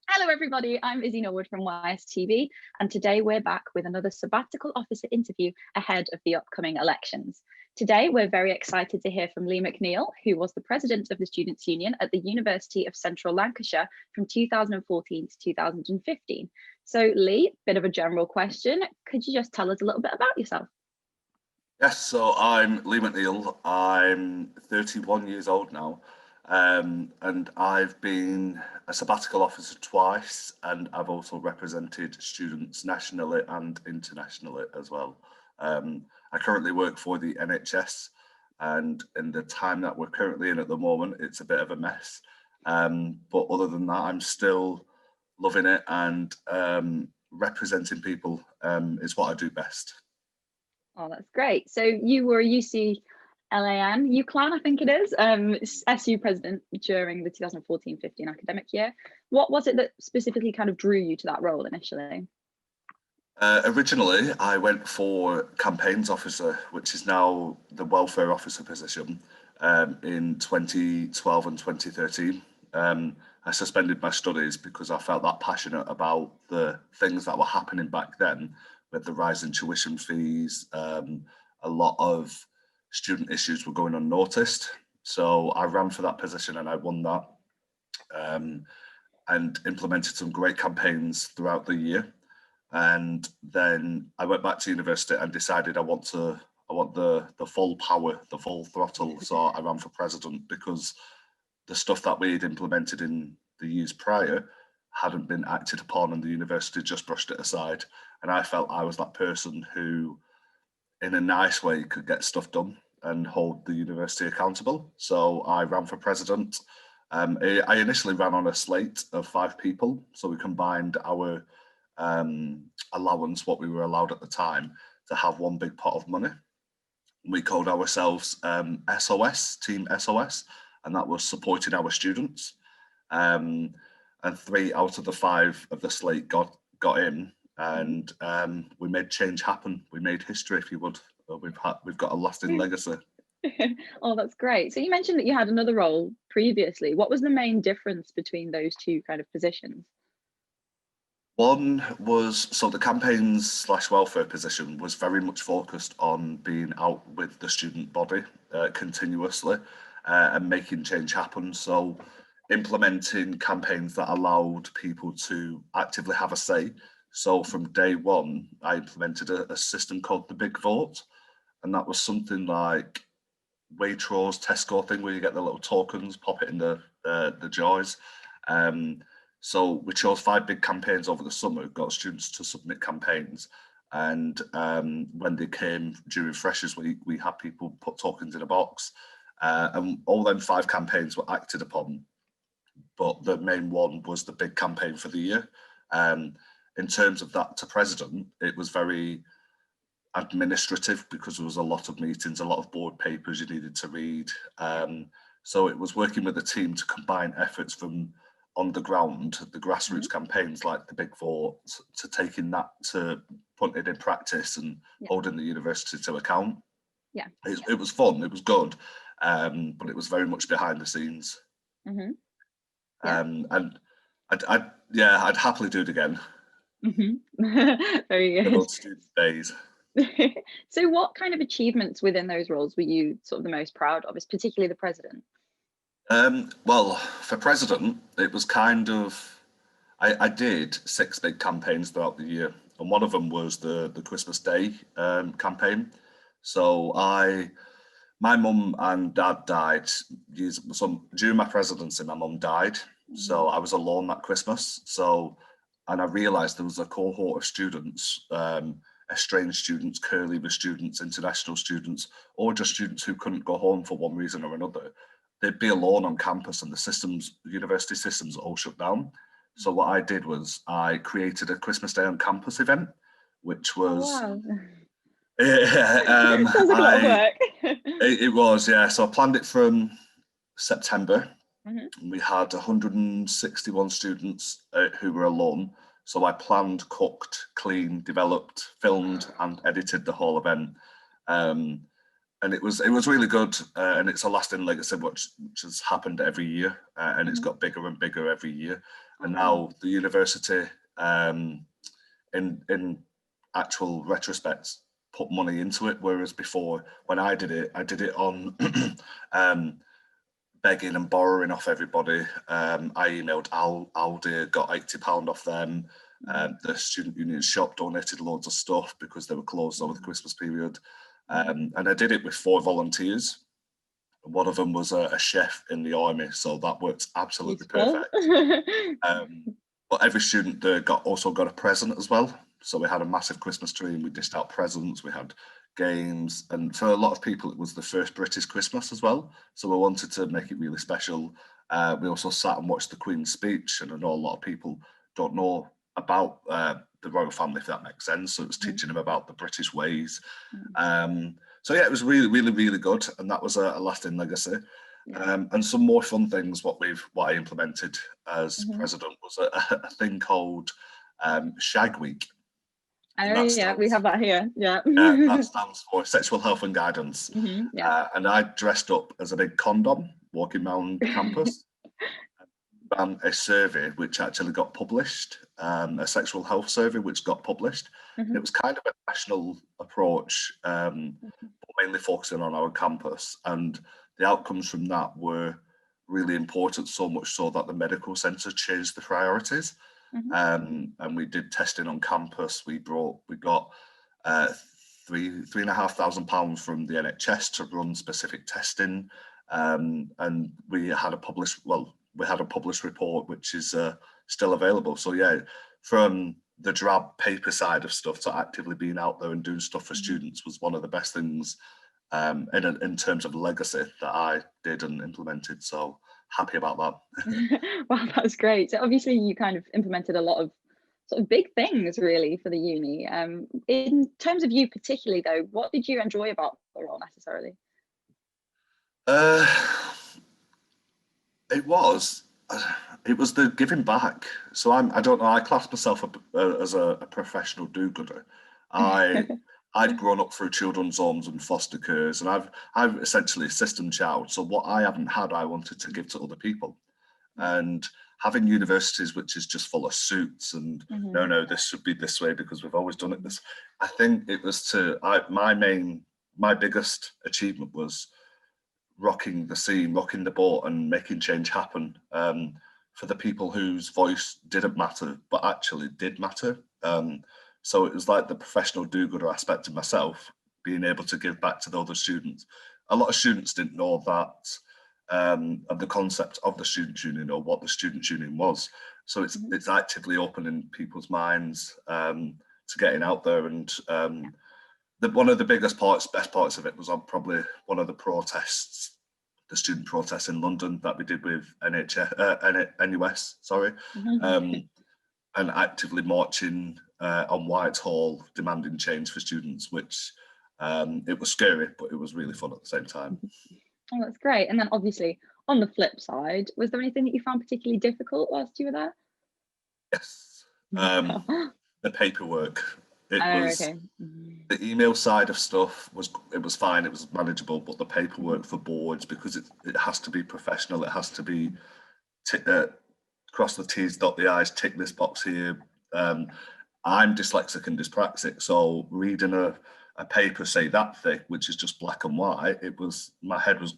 Hello everybody, I'm Izzy from YSTV, and today we're back with another sabbatical officer interview ahead of the upcoming elections. Today we're very excited to hear from Lee Macneall, who was the president of the Students' Union at the University of Central Lancashire from 2014 to 2015. So Lee, bit of a general question, could you just tell us a little bit about yourself? Yes, so I'm Lee Macneall. I'm 31 years old now, and I've been a sabbatical officer twice, and I've also represented students nationally and internationally as well. I currently work for the NHS, and in the time that we're currently in at the moment, it's a bit of a mess. But other than that, I'm still loving it, and representing people is what I do best. Oh, that's great. So you were a UCLan, I think it is, SU president during the 2014-15 academic year. What was it that specifically kind of drew you to that role initially? Originally, I went for campaigns officer, which is now the welfare officer position, in 2012 and 2013. I suspended my studies because I felt that passionate about the things that were happening back then, with the rise in tuition fees. A lot of student issues were going unnoticed. So I ran for that position and I won that, and implemented some great campaigns throughout the year. And then I went back to university and decided I want the full power, the full throttle. So I ran for president because the stuff that we'd implemented in the years prior hadn't been acted upon, and the university just brushed it aside. And I felt I was that person who, in a nice way, could get stuff done and hold the university accountable. So I ran for president. I initially ran on a slate of 5 people. So we combined our allowance, what we were allowed at the time, to have one big pot of money. We called ourselves SOS, Team SOS, and that was supporting our students. And 3 out of the 5 of the slate got in, and we made change happen. We made history, if you would. We've got a lasting legacy. Oh, that's great. So you mentioned that you had another role previously. What was the main difference between those two kind of positions? One was, so the campaigns / welfare position was very much focused on being out with the student body continuously, and making change happen. So implementing campaigns that allowed people to actively have a say. So from day one, I implemented a system called the Big Vote, and that was something like Waitrose, Tesco thing, where you get the little tokens, pop it in the jars. So we chose 5 big campaigns over the summer, got students to submit campaigns. And when they came during Freshers Week, we had people put tokens in a box. And all them 5 campaigns were acted upon. But the main one was the big campaign for the year. In terms of that to president, it was very administrative because there was a lot of meetings, a lot of board papers you needed to read. So it was working with the team to combine efforts from on the ground, the grassroots campaigns like the Big Vote, to taking that to put it in practice and holding the university to account. Yeah, it was fun, it was good, but it was very much behind the scenes. And I'd happily do it again. Very good. Good old student days. So what kind of achievements within those roles were you sort of the most proud of, particularly the president? Well, for president, it was kind of, I did 6 big campaigns throughout the year, and one of them was the Christmas Day campaign. So my mum and dad died during my presidency. My mum died, so I was alone that Christmas. And I realised there was a cohort of students, estranged students, Curlever students, international students, or just students who couldn't go home for one reason or another. They'd be alone on campus, and the university systems all shut down. So what I did was I created a Christmas Day on campus event, which was... Oh, wow. Sounds like a lot of work. It was, yeah. So I planned it from September. We had 161 students who were alone. So I planned, cooked, cleaned, developed, filmed, and edited the whole event. and it was really good, and it's a lasting legacy which has happened every year, and it's got bigger and bigger every year. And now the university, in actual retrospect, put money into it, whereas before, when I did it on begging and borrowing off everybody. I emailed Aldi, got £80 off them. The student union shop donated loads of stuff because they were closed over the Christmas period. And I did it with 4 volunteers. One of them was a chef in the army, so that worked absolutely perfect. But every student there also got a present as well. So we had a massive Christmas tree and we dished out presents. We had games, and for a lot of people it was the first British Christmas as well, so we wanted to make it really special. We also sat and watched the Queen's speech, and I know a lot of people don't know about the royal family, if that makes sense, so it was teaching them about the British ways. So yeah, it was really good, and that was a lasting legacy. And some more fun things what I implemented as president was a thing called Shag Week. Oh yeah, we have that here. Yeah. That stands for Sexual Health and Guidance. And I dressed up as a big condom walking around campus. Ran a survey which actually got published, a sexual health survey which got published. It was kind of a national approach, but mainly focusing on our campus. And the outcomes from that were really important, so much so that the medical centre changed the priorities. And we did testing on campus. We got £3,500 from the NHS to run specific testing, and we had a published report which is still available. So yeah, from the drab paper side of stuff to actively being out there and doing stuff for students was one of the best things in terms of legacy that I did and implemented. So happy about that. Wow, that's great. So obviously you kind of implemented a lot of sort of big things really for the uni. In terms of you particularly though, what did you enjoy about the role necessarily? It was the giving back. So I don't know, I class myself as a professional do-gooder. I'd grown up through children's homes and foster cares, and I've essentially a system child. So what I haven't had, I wanted to give to other people. And having universities which is just full of suits and no, this should be this way because we've always done it this. I think it was my biggest achievement was rocking the scene, rocking the boat, and making change happen for the people whose voice didn't matter, but actually did matter. So it was like the professional do-gooder aspect of myself, being able to give back to the other students. A lot of students didn't know that of the concept of the student union or what the student union was. So it's actively opening people's minds to getting out there. And one of the best parts of it was on probably one of the protests, the student protests in London that we did with NUS, and actively marching on Whitehall, demanding change for students, which it was scary, but it was really fun at the same time. Oh, that's great. And then obviously on the flip side, was there anything that you found particularly difficult whilst you were there? Yes, the paperwork. The email side of stuff was fine, it was manageable, but the paperwork for boards, because it has to be professional, it has to be cross the T's, dot the I's, tick this box here. I'm dyslexic and dyspraxic, so reading a paper, say that thick, which is just black and white, my head was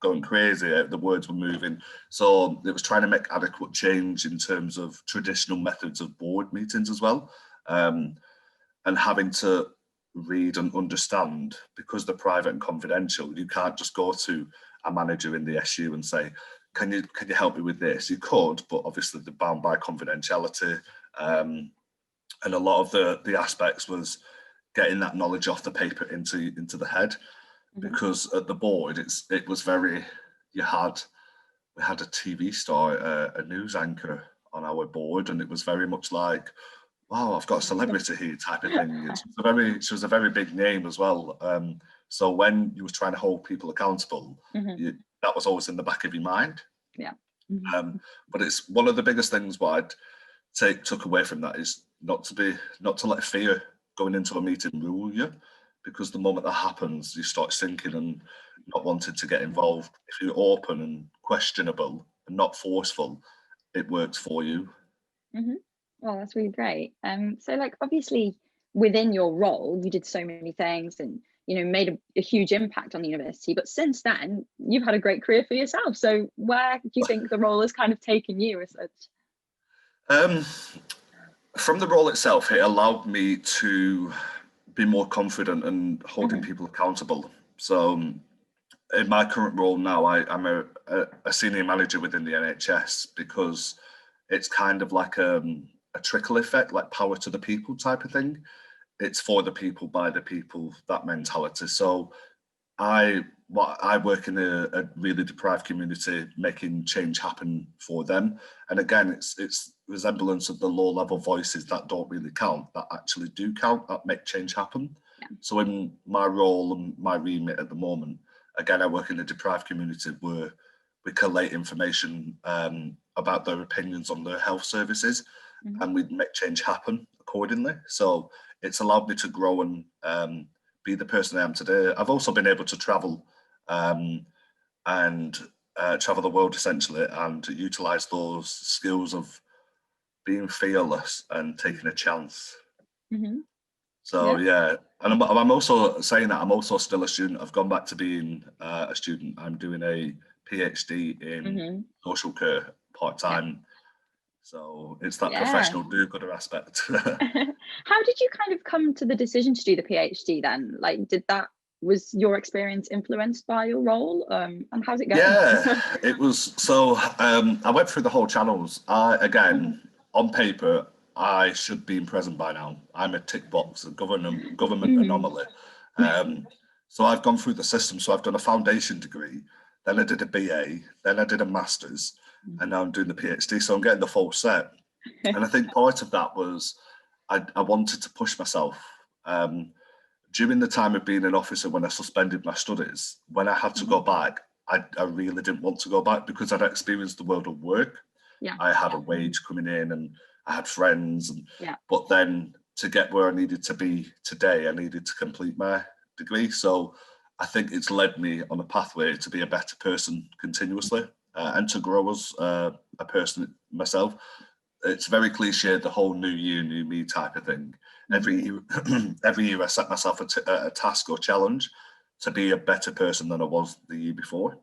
going crazy, the words were moving. So it was trying to make adequate change in terms of traditional methods of board meetings as well. And having to read and understand, because they're private and confidential, you can't just go to a manager in the SU and say, can you help me with this? You could, but obviously they're bound by confidentiality. And a lot of the aspects was getting that knowledge off the paper into the head, because at the board it was very, we had a TV star, a news anchor on our board, and it was very much like, wow, I've got a celebrity here type of thing. She was a very big name as well. So when you were trying to hold people accountable, that was always in the back of your mind. Yeah. But it's one of the biggest things what I'd took away from that is not to let fear going into a meeting rule you, because the moment that happens, you start sinking and not wanting to get involved. If you're open and questionable and not forceful, it works for you. Well, that's really great. So like obviously within your role, you did so many things and made a huge impact on the university. But since then, you've had a great career for yourself. So where do you think the role has kind of taken you as such? From the role itself, it allowed me to be more confident and holding people accountable. So in my current role now, I'm a senior manager within the NHS, because it's kind of like a trickle effect, like power to the people type of thing. It's for the people, by the people, that mentality. So I work in a really deprived community, making change happen for them. And again, it's resemblance of the low level voices that don't really count, that actually do count, that make change happen. Yeah. So in my role and my remit at the moment, again, I work in a deprived community where we collate information about their opinions on their health services, and we make change happen accordingly. So it's allowed me to grow and be the person I am today. I've also been able to travel and travel the world essentially, and utilize those skills of being fearless and taking a chance. So yeah, and I'm also saying that I'm also still a student. I've gone back to being a student. I'm doing a PhD in social care part-time. So it's that professional do-gooder aspect. How did you kind of come to the decision to do the PhD then? Like, was your experience influenced by your role? And how's it going? Yeah, it was. So I went through the whole channels. Again, on paper, I should be in prison by now. I'm a tick box, a government anomaly. So I've gone through the system. So I've done a foundation degree, then I did a BA, then I did a master's, and now I'm doing the PhD. So I'm getting the full set. And I think part of that was I wanted to push myself. During the time of being an officer, when I suspended my studies, when I had to go back, I really didn't want to go back, because I'd experienced the world of work. I had a wage coming in and I had friends, but then to get where I needed to be today, I needed to complete my degree. So I think it's led me on a pathway to be a better person continuously, and to grow as a person myself. It's very cliche, the whole new year, new me type of thing. Every year I set myself a task or challenge to be a better person than I was the year before.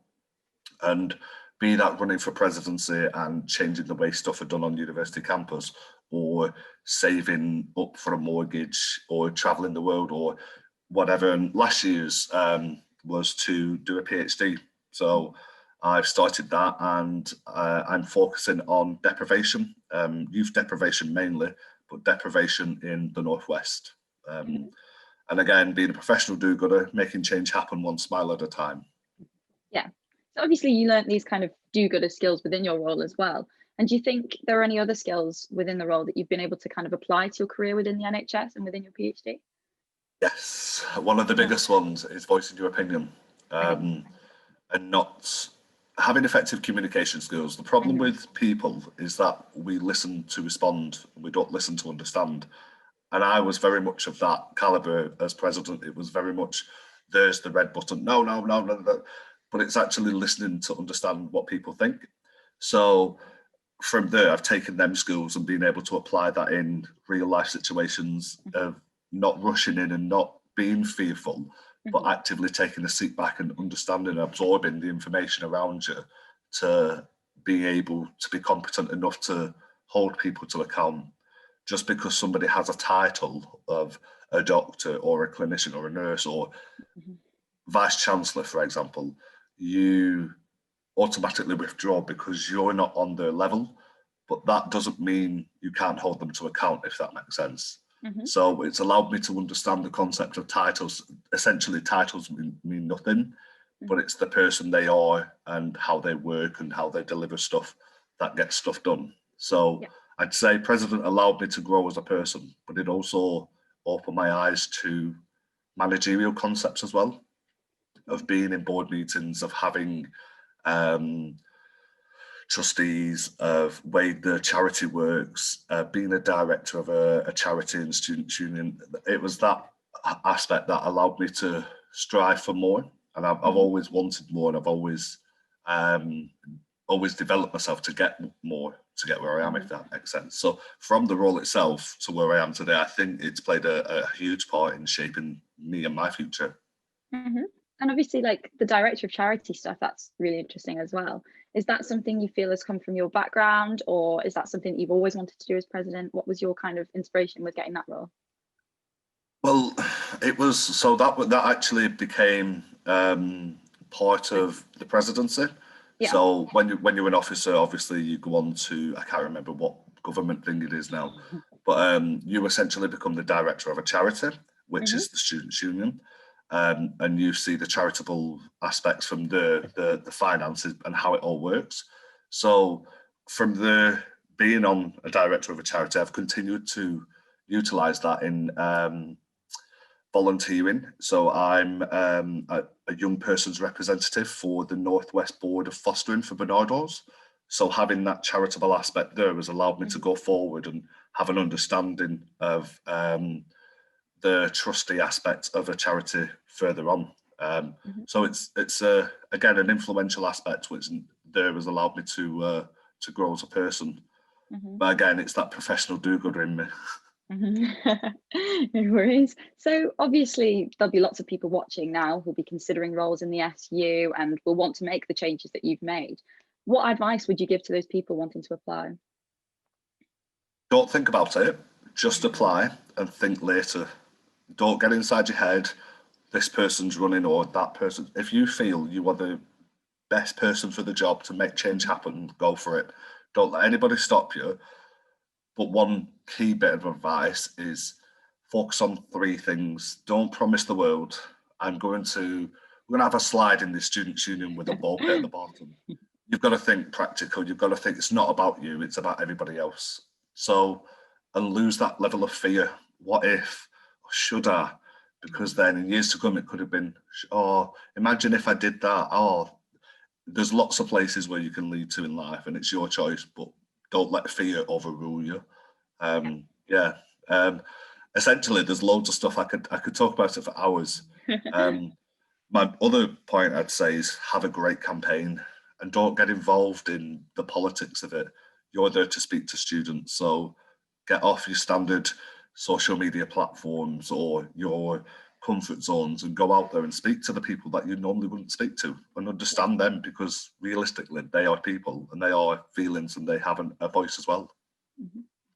And be that running for presidency and changing the way stuff are done on university campus, or saving up for a mortgage, or traveling the world, or whatever. And last year's was to do a PhD. So I've started that, and I'm focusing on deprivation, youth deprivation mainly, but deprivation in the Northwest. And again, being a professional do-gooder, making change happen one smile at a time. Yeah. So obviously you learned these kind of do-gooder skills within your role as well. And do you think there are any other skills within the role that you've been able to kind of apply to your career within the NHS and within your PhD? Yes, one of the biggest ones is voicing your opinion, and not having effective communication skills. The problem with people is that we listen to respond, we don't listen to understand. And I was very much of that caliber as president. It was very much, there's the red button, no, but it's actually listening to understand what people think. So from there, I've taken them skills and been able to apply that in real life situations of not rushing in and not being fearful, but actively taking a seat back and understanding and absorbing the information around you to be able to be competent enough to hold people to account. Just because somebody has a title of a doctor or a clinician or a nurse or vice chancellor, for example, you automatically withdraw because you're not on their level, but that doesn't mean you can't hold them to account, if that makes sense. So it's allowed me to understand the concept of titles. Essentially, titles mean nothing, but it's the person they are and how they work and how they deliver stuff that gets stuff done. So I'd say president allowed me to grow as a person, but it also opened my eyes to managerial concepts as well, of being in board meetings, of having trustees, of way the charity works, being a director of a charity and student union. It was that aspect that allowed me to strive for more. And I've always wanted more, and I've always developed myself to get more, to get where I am, if that makes sense. So from the role itself to where I am today, I think it's played a huge part in shaping me and my future. And obviously, like the director of charity stuff, that's really interesting as well. Is that something you feel has come from your background, or is that something that you've always wanted to do as president? What was your kind of inspiration with getting that role? Well, it was, so that actually became part of the presidency. Yeah. So when you're an officer, obviously you go on to, I can't remember what government thing it is now, but you essentially become the director of a charity, which is the Students' Union. And you see the charitable aspects from the finances and how it all works. So from being on a director of a charity, I've continued to utilise that in volunteering. So I'm a young person's representative for the Northwest Board of Fostering for Barnardos. So having that charitable aspect there has allowed me to go forward and have an understanding of the trustee aspect of a charity further on. So it's again an influential aspect which there has allowed me to grow as a person. But again, it's that professional do-gooder in me. No worries. So obviously there'll be lots of people watching now who'll be considering roles in the SU and will want to make the changes that you've made. What advice would you give to those people wanting to apply? Don't think about it, just apply and think later. Don't get inside your head, this person's running or that person. If you feel you are the best person for the job to make change happen, go for it. Don't let anybody stop you. But one key bit of advice is focus on 3 things. Don't promise the world. We're going to have a slide in the Students' Union with a ball pit at the bottom. You've got to think practical. You've got to think it's not about you, it's about everybody else. So, and lose that level of fear. What if, or should I? Because then in years to come, it could have been, oh, imagine if I did that. Oh, there's lots of places where you can lead to in life and it's your choice, but don't let fear overrule you. Essentially, there's loads of stuff I could talk about it for hours. My other point I'd say is have a great campaign and don't get involved in the politics of it. You're there to speak to students, so get off your standard social media platforms or your comfort zones and go out there and speak to the people that you normally wouldn't speak to and understand them, because realistically they are people and they are feelings and they have a voice as well.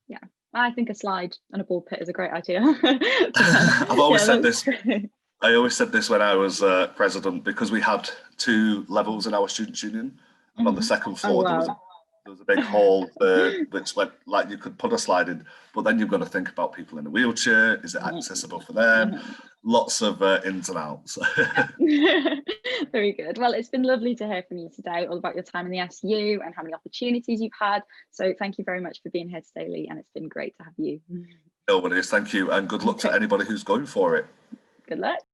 Yeah, I think a slide and a ball pit is a great idea. I've always said this. I always said this when I was president, because we had 2 levels in our Students' Union, and on the second floor there was a big hall which went, like, you could put a slide in, but then you've got to think about people in a wheelchair. Is it accessible for them? Lots of ins and outs. Very good. Well, it's been lovely to hear from you today, all about your time in the SU and how many opportunities you've had. So thank you very much for being here today, Lee, and it's been great to have you. No worries, thank you, and good luck to anybody who's going for it. Good luck.